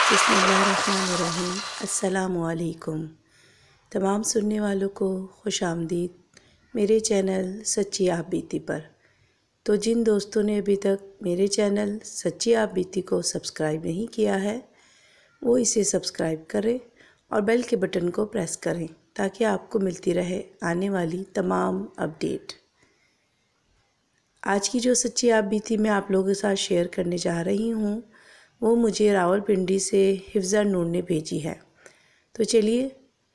बिस्मिल्लाहिर्रहमानिर्रहीम। अस्सलामुअलैकुम। तमाम सुनने वालों को खुश आमदीद मेरे चैनल सच्ची आप बीती पर। तो जिन दोस्तों ने अभी तक मेरे चैनल सच्ची आप बीती को सब्सक्राइब नहीं किया है वो इसे सब्सक्राइब करें और बेल के बटन को प्रेस करें ताकि आपको मिलती रहे आने वाली तमाम अपडेट। आज की जो सच्ची आप बीती मैं आप लोगों के साथ शेयर करने जा रही हूँ वो मुझे रावलपिंडी से हिफ्ज़ा नूर ने भेजी है। तो चलिए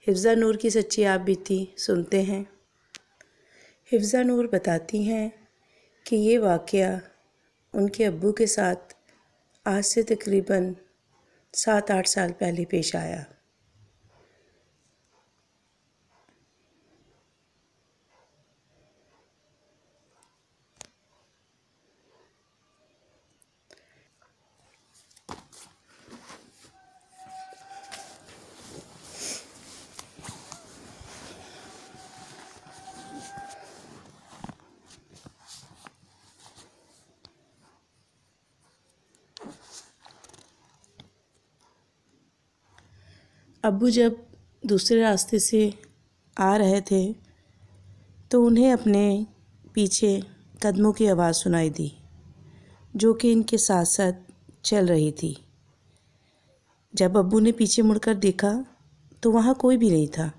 हिफ्ज़ा नूर की सच्ची आप बीती सुनते हैं। हिफ्ज़ा नूर बताती हैं कि ये वाक़या उनके अब्बू के साथ आज से तकरीबन 7-8 साल पहले पेश आया। अब्बू जब दूसरे रास्ते से आ रहे थे तो उन्हें अपने पीछे कदमों की आवाज़ सुनाई दी जो कि इनके साथ साथ चल रही थी। जब अब्बू ने पीछे मुड़कर देखा तो वहाँ कोई भी नहीं था।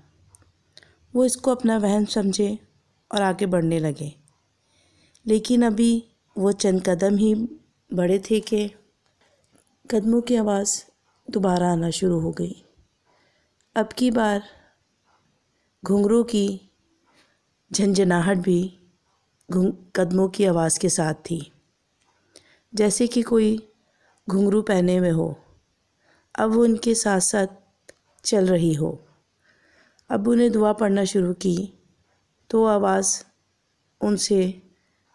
वो इसको अपना वहम समझे और आगे बढ़ने लगे, लेकिन अभी वो चंद कदम ही बढ़े थे कि कदमों की आवाज़ दोबारा आना शुरू हो गई। अब की बार घुंघरू की झंझनाहट भी कदमों की आवाज़ के साथ थी, जैसे कि कोई घुंघरू पहने हुए हो। अब वो उनके साथ साथ चल रही हो। अब्बू ने दुआ पढ़ना शुरू की तो आवाज़ उनसे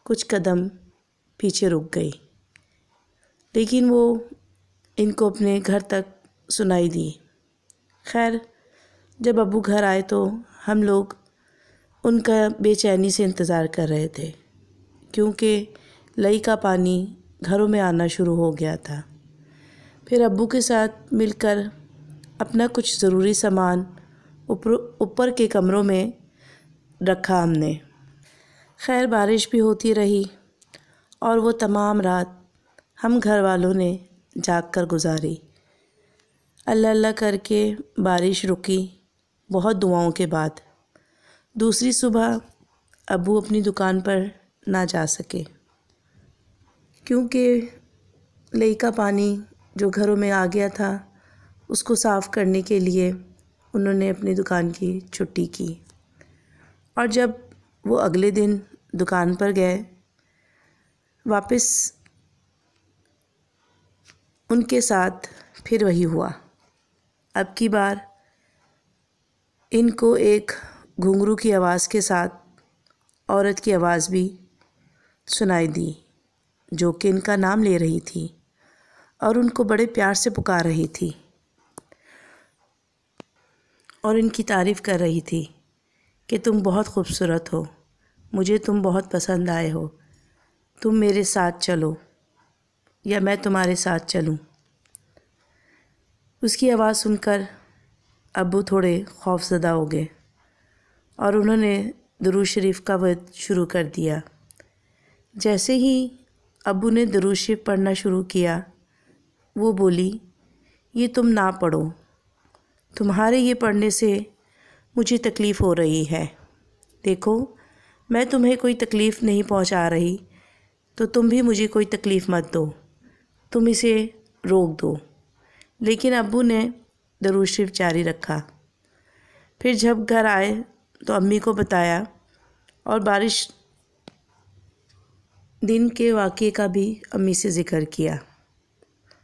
कुछ कदम पीछे रुक गई, लेकिन वो इनको अपने घर तक सुनाई दी। खैर, जब अब्बू घर आए तो हम लोग उनका बेचैनी से इंतज़ार कर रहे थे, क्योंकि लई का पानी घरों में आना शुरू हो गया था। फिर अब्बू के साथ मिलकर अपना कुछ ज़रूरी सामान ऊपर के कमरों में रखा हमने। खैर, बारिश भी होती रही और वो तमाम रात हम घर वालों ने जाग कर गुजारी। अल्लाह अल्लाह करके बारिश रुकी बहुत दुआओं के बाद। दूसरी सुबह अब्बू अपनी दुकान पर ना जा सके, क्योंकि लई का पानी जो घरों में आ गया था उसको साफ़ करने के लिए उन्होंने अपनी दुकान की छुट्टी की। और जब वो अगले दिन दुकान पर गए, वापस उनके साथ फिर वही हुआ। अब की बार इनको एक घुंघरू की आवाज़ के साथ औरत की आवाज़ भी सुनाई दी, जो कि इनका नाम ले रही थी और उनको बड़े प्यार से पुकार रही थी और इनकी तारीफ़ कर रही थी कि तुम बहुत खूबसूरत हो, मुझे तुम बहुत पसंद आए हो, तुम मेरे साथ चलो या मैं तुम्हारे साथ चलूं। उसकी आवाज़ सुनकर अब्बू थोड़े खौफज़दा हो गए और उन्होंने दुरूद शरीफ का वर्द शुरू कर दिया। जैसे ही अब्बू ने दुरूद शरीफ पढ़ना शुरू किया, वो बोली, ये तुम ना पढ़ो, तुम्हारे ये पढ़ने से मुझे तकलीफ़ हो रही है। देखो, मैं तुम्हें कोई तकलीफ़ नहीं पहुंचा रही, तो तुम भी मुझे कोई तकलीफ़ मत दो, तुम इसे रोक दो। लेकिन अब्बू ने दुरूद शरीफ जारी रखा। फिर जब घर आए तो अम्मी को बताया और बारिश दिन के वाक़ये का भी अम्मी से ज़िक्र किया।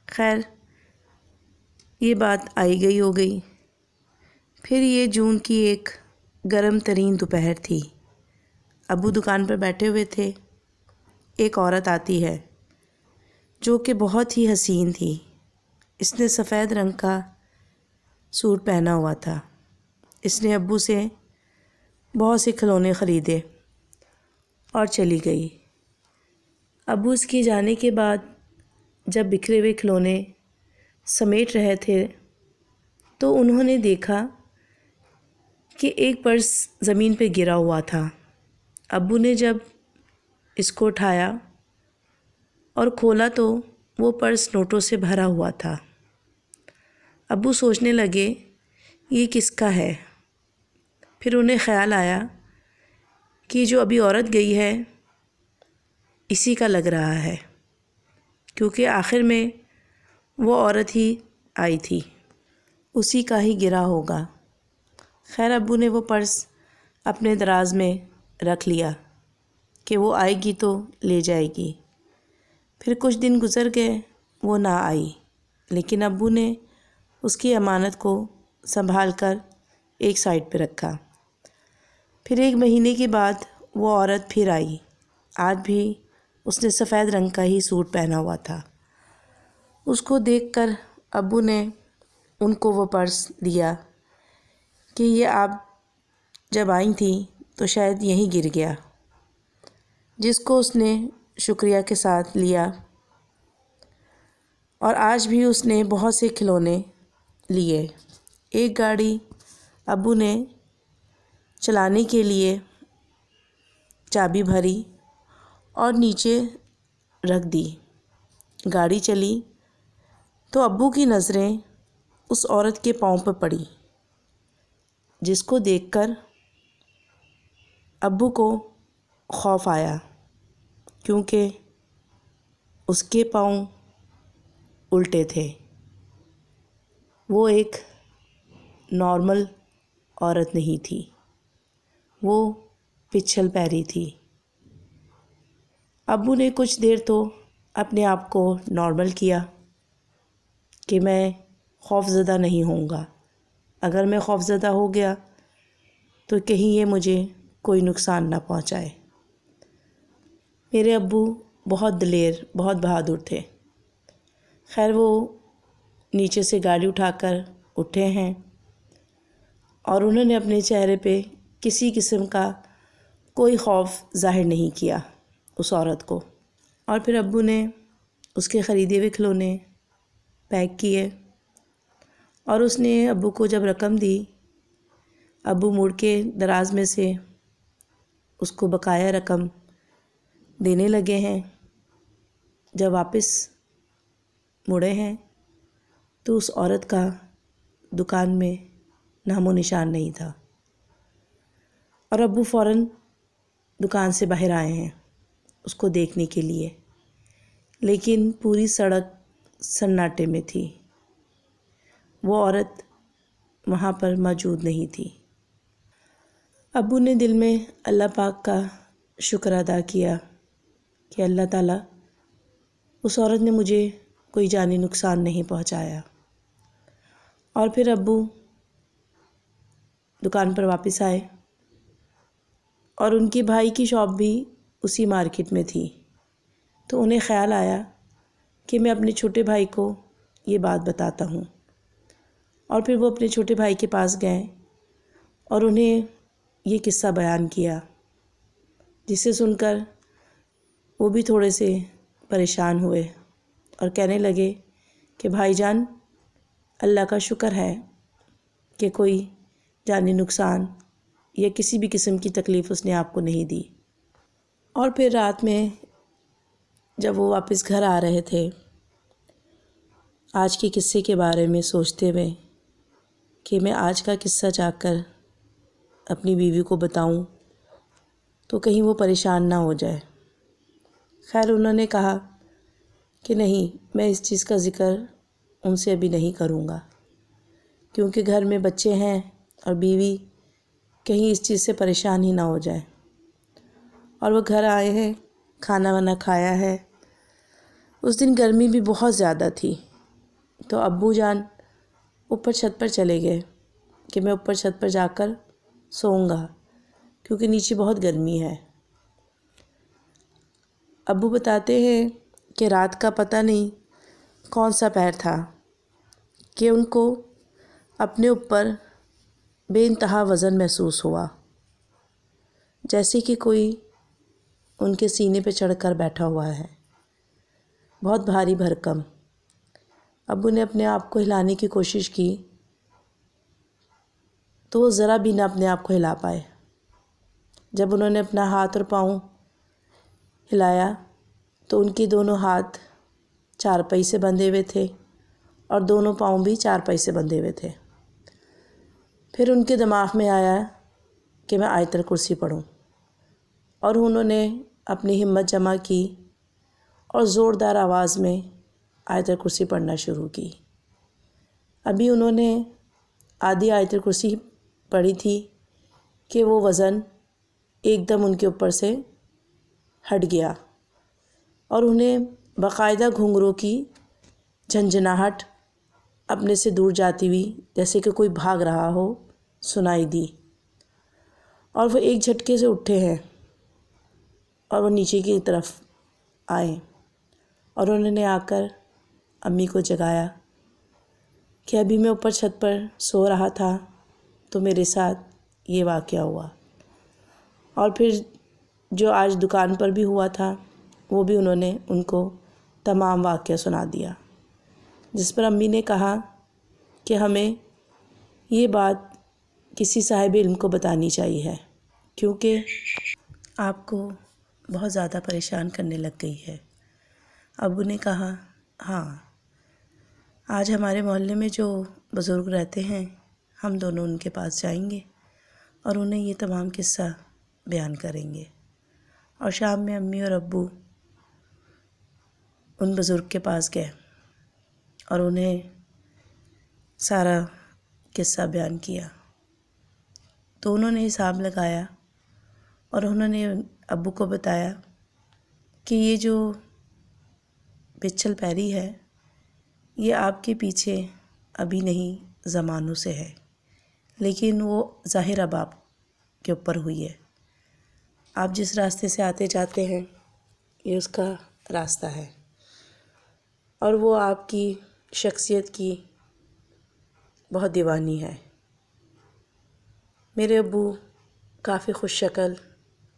खैर, ये बात आई गई हो गई। फिर ये जून की एक गर्म तरीन दोपहर थी। अब्बू दुकान पर बैठे हुए थे। एक औरत आती है जो कि बहुत ही हसीन थी। इसने सफ़ेद रंग का सूट पहना हुआ था। इसने अब्बू से बहुत से खिलौने ख़रीदे और चली गई। अब्बू उसके जाने के बाद जब बिखरे हुए खिलौने समेट रहे थे तो उन्होंने देखा कि एक पर्स ज़मीन पे गिरा हुआ था। अब्बू ने जब इसको उठाया और खोला तो वो पर्स नोटों से भरा हुआ था। अब्बू सोचने लगे ये किसका है। फिर उन्हें ख़्याल आया कि जो अभी औरत गई है इसी का लग रहा है, क्योंकि आखिर में वो औरत ही आई थी, उसी का ही गिरा होगा। खैर अब्बू ने वो पर्स अपने दराज में रख लिया कि वो आएगी तो ले जाएगी। फिर कुछ दिन गुज़र गए, वो ना आई, लेकिन अब्बू ने उसकी अमानत को संभाल कर एक साइड पे रखा। फिर 1 महीने के बाद वो औरत फिर आई। आज भी उसने सफ़ेद रंग का ही सूट पहना हुआ था। उसको देखकर अब्बू ने उनको वो पर्स दिया कि ये आप जब आई थी तो शायद यहीं गिर गया, जिसको उसने शुक्रिया के साथ लिया। और आज भी उसने बहुत से खिलौने लिए। एक गाड़ी अब्बू ने चलाने के लिए चाबी भरी और नीचे रख दी। गाड़ी चली तो अब्बू की नज़रें उस औरत के पाँव पर पड़ी, जिसको देखकर अब्बू को खौफ आया, क्योंकि उसके पाँव उल्टे थे। वो एक नॉर्मल औरत नहीं थी, वो पिछल पैरी थी। अब्बू ने कुछ देर तो अपने आप को नॉर्मल किया कि मैं खौफज़दा नहीं होऊंगा। अगर मैं खौफज़दा हो गया तो कहीं ये मुझे कोई नुकसान ना पहुंचाए। मेरे अब्बू बहुत दिलेर, बहुत बहादुर थे। खैर वो नीचे से गाड़ी उठाकर उठे हैं और उन्होंने अपने चेहरे पे किसी किस्म का कोई खौफ ज़ाहिर नहीं किया उस औरत को। और फिर अब्बू ने उसके ख़रीदे हुए खिलौने पैक किए और उसने अब्बू को जब रकम दी, अब्बू मुड़ के दराज में से उसको बकाया रकम देने लगे हैं। जब वापस मुड़े हैं तो उस औरत का दुकान में नामो निशान नहीं था और अब्बू फ़ौरन दुकान से बाहर आए हैं उसको देखने के लिए, लेकिन पूरी सड़क सन्नाटे में थी। वो औरत वहाँ पर मौजूद नहीं थी। अब्बू ने दिल में अल्लाह पाक का शुक्र अदा किया कि अल्लाह ताला उस औरत ने मुझे कोई जानी नुकसान नहीं पहुँचाया। और फिर अब्बू दुकान पर वापस आए और उनके भाई की शॉप भी उसी मार्केट में थी। तो उन्हें ख़्याल आया कि मैं अपने छोटे भाई को ये बात बताता हूँ। और फिर वो अपने छोटे भाई के पास गए और उन्हें ये किस्सा बयान किया, जिसे सुनकर वो भी थोड़े से परेशान हुए और कहने लगे कि भाईजान, अल्लाह का शुक्र है कि कोई जानी नुकसान या किसी भी किस्म की तकलीफ़ उसने आपको नहीं दी। और फिर रात में जब वो वापस घर आ रहे थे, आज के किस्से के बारे में सोचते हुए कि मैं आज का किस्सा जाकर अपनी बीवी को बताऊं तो कहीं वो परेशान ना हो जाए। खैर उन्होंने कहा कि नहीं, मैं इस चीज़ का ज़िक्र उनसे अभी नहीं करूँगा, क्योंकि घर में बच्चे हैं और बीवी कहीं इस चीज़ से परेशान ही ना हो जाए। और वो घर आए हैं, खाना वाना खाया है। उस दिन गर्मी भी बहुत ज़्यादा थी, तो अब्बू जान ऊपर छत पर चले गए कि मैं ऊपर छत पर जाकर सोऊंगा, क्योंकि नीचे बहुत गर्मी है। अब्बू बताते हैं कि रात का पता नहीं कौन सा पैर था कि उनको अपने ऊपर बेइंतहा वज़न महसूस हुआ, जैसे कि कोई उनके सीने पे चढ़कर बैठा हुआ है, बहुत भारी भरकम। अब्बू ने अपने आप को हिलाने की कोशिश की तो वो ज़रा भी ना अपने आप को हिला पाए। जब उन्होंने अपना हाथ और पाँव हिलाया तो उनके दोनों हाथ चारपाई से बंधे हुए थे और दोनों पाँव भी चारपाई से बंधे हुए थे। फिर उनके दिमाग में आया कि मैं आयतल कुर्सी पढूं और उन्होंने अपनी हिम्मत जमा की और ज़ोरदार आवाज़ में आयतल कुर्सी पढ़ना शुरू की। अभी उन्होंने आधी आयतल कुर्सी पढ़ी थी कि वो वज़न एकदम उनके ऊपर से हट गया और उन्हें बाकायदा घुंघरू की झंझनाहट अपने से दूर जाती हुई जैसे कि कोई भाग रहा हो सुनाई दी। और वो एक झटके से उठे हैं और वो नीचे की तरफ आए और उन्होंने आकर अम्मी को जगाया कि अभी मैं ऊपर छत पर सो रहा था तो मेरे साथ ये वाक़या हुआ। और फिर जो आज दुकान पर भी हुआ था वो भी उन्होंने उनको तमाम वाक़या सुना दिया, जिस पर अम्मी ने कहा कि हमें ये बात किसी साहिब इल्म को बतानी चाहिए क्योंकि आपको बहुत ज़्यादा परेशान करने लग गई है। अब्बू ने कहा, हाँ, आज हमारे मोहल्ले में जो बुज़ुर्ग रहते हैं हम दोनों उनके पास जाएंगे और उन्हें ये तमाम किस्सा बयान करेंगे। और शाम में अम्मी और अब्बू उन बुज़ुर्ग के पास गए और उन्हें सारा किस्सा बयान किया तो उन्होंने हिसाब लगाया और उन्होंने अब्बू को बताया कि ये जो पिच्छल पैरी है ये आपके पीछे अभी नहीं ज़मानों से है, लेकिन वो ज़ाहिर अब आप के ऊपर हुई है। आप जिस रास्ते से आते जाते हैं ये उसका रास्ता है और वो आपकी शख्सियत की बहुत दीवानी है। मेरे अब्बू काफ़ी खुश शक्ल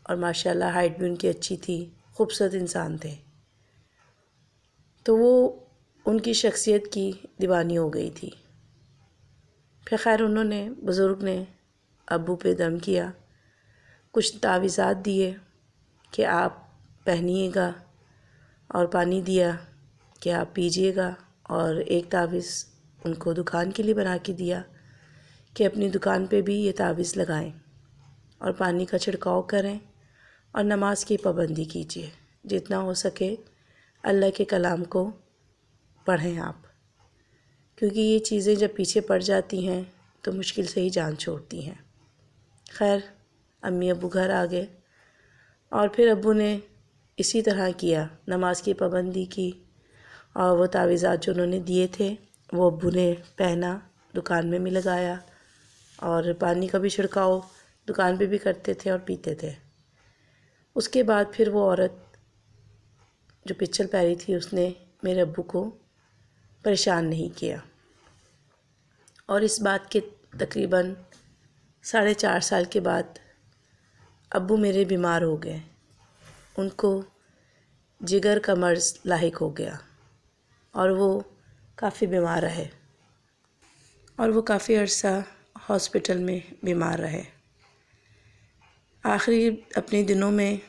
और माशाल्लाह हाइट भी उनकी अच्छी थी, खूबसूरत इंसान थे। तो वो उनकी शख्सियत की दीवानी हो गई थी। फिर खैर उन्होंने बुज़ुर्ग ने अब्बू पे दम किया, कुछ तावीज़ात दिए कि आप पहनिएगा और पानी दिया कि आप पीजिएगा और एक तावीज़ उनको दुकान के लिए बना के दिया कि अपनी दुकान पे भी ये तावीज़ लगाएं और पानी का छिड़काव करें और नमाज की पाबंदी कीजिए, जितना हो सके अल्लाह के कलाम को पढ़ें आप, क्योंकि ये चीज़ें जब पीछे पड़ जाती हैं तो मुश्किल से ही जान छोड़ती हैं। खैर अम्मी अब्बू घर आ गए और फिर अब्बू ने इसी तरह किया, नमाज की पाबंदी की और वो तावीज़ात जो उन्होंने दिए थे वो अब्बू ने पहना, दुकान में भी लगाया और पानी का भी छिड़काव दुकान पे भी करते थे और पीते थे। उसके बाद फिर वो औरत जो पिच्छल पैरी थी उसने मेरे अब्बू को परेशान नहीं किया और इस बात के तकरीबन 4.5 साल के बाद अब्बू मेरे बीमार हो गए। उनको जिगर का मर्ज़ लाहिक हो गया और वो काफ़ी बीमार रहे और वो काफ़ी अरसा हॉस्पिटल में बीमार रहे। आखिरी अपने दिनों में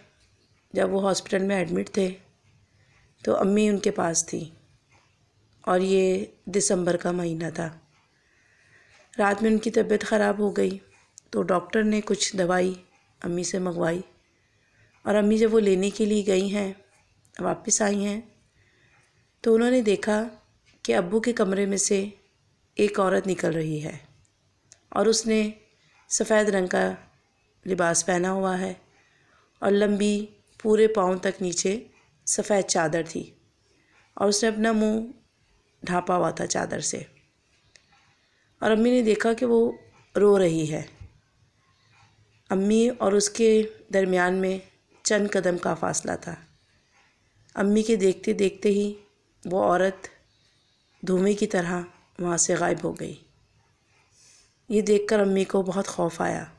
जब वो हॉस्पिटल में एडमिट थे तो अम्मी उनके पास थी और ये दिसंबर का महीना था। रात में उनकी तबीयत ख़राब हो गई तो डॉक्टर ने कुछ दवाई अम्मी से मंगवाई और अम्मी जब वो लेने के लिए गई हैं, वापस आई हैं, तो उन्होंने देखा कि अब्बू के कमरे में से एक औरत निकल रही है और उसने सफ़ेद रंग का लिबास पहना हुआ है और लंबी पूरे पाँव तक नीचे सफ़ेद चादर थी और उसने अपना मुंह ढाँपा हुआ था चादर से और अम्मी ने देखा कि वो रो रही है। अम्मी और उसके दरमियान में चंद कदम का फ़ासला था। अम्मी के देखते देखते ही वो औरत धुएं की तरह वहाँ से गायब हो गई। ये देखकर अम्मी को बहुत खौफ आया।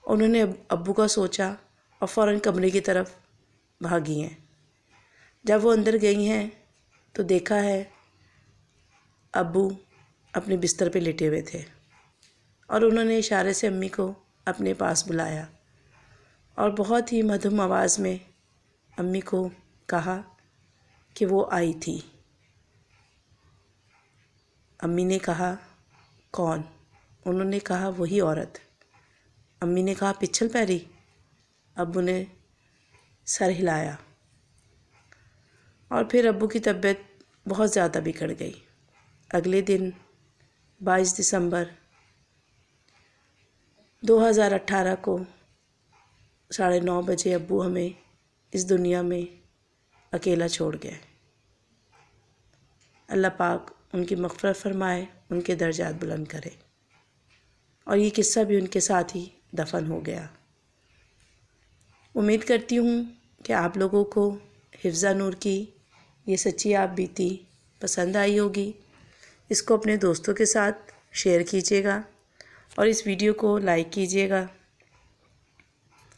उन्होंने अब्बू का सोचा और फ़ौरन कमरे की तरफ भागी हैं। जब वो अंदर गई हैं तो देखा है अब्बू अपने बिस्तर पे लेटे हुए थे और उन्होंने इशारे से अम्मी को अपने पास बुलाया और बहुत ही मधुर आवाज़ में अम्मी को कहा कि वो आई थी। अम्मी ने कहा, कौन? उन्होंने कहा, वही औरत। अम्मी ने कहा, पिछल पैरी? अब्बू ने सर हिलाया और फिर अब्बू की तबीयत बहुत ज़्यादा बिगड़ गई। अगले दिन 22 दिसंबर 2018 को 9:30 बजे अब्बू हमें इस दुनिया में अकेला छोड़ गए। अल्लाह पाक उनकी मग़फ़िरत फ़रमाए, उनके दर्जात बुलंद करे। और ये किस्सा भी उनके साथ ही दफन हो गया। उम्मीद करती हूँ कि आप लोगों को हिफ्ज़ा नूर की ये सच्ची आप बीती पसंद आई होगी। इसको अपने दोस्तों के साथ शेयर कीजिएगा और इस वीडियो को लाइक कीजिएगा।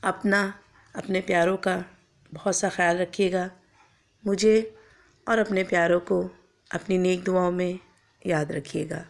अपने प्यारों का बहुत सा ख्याल रखिएगा। मुझे और अपने प्यारों को अपनी नेक दुआओं में याद रखिएगा।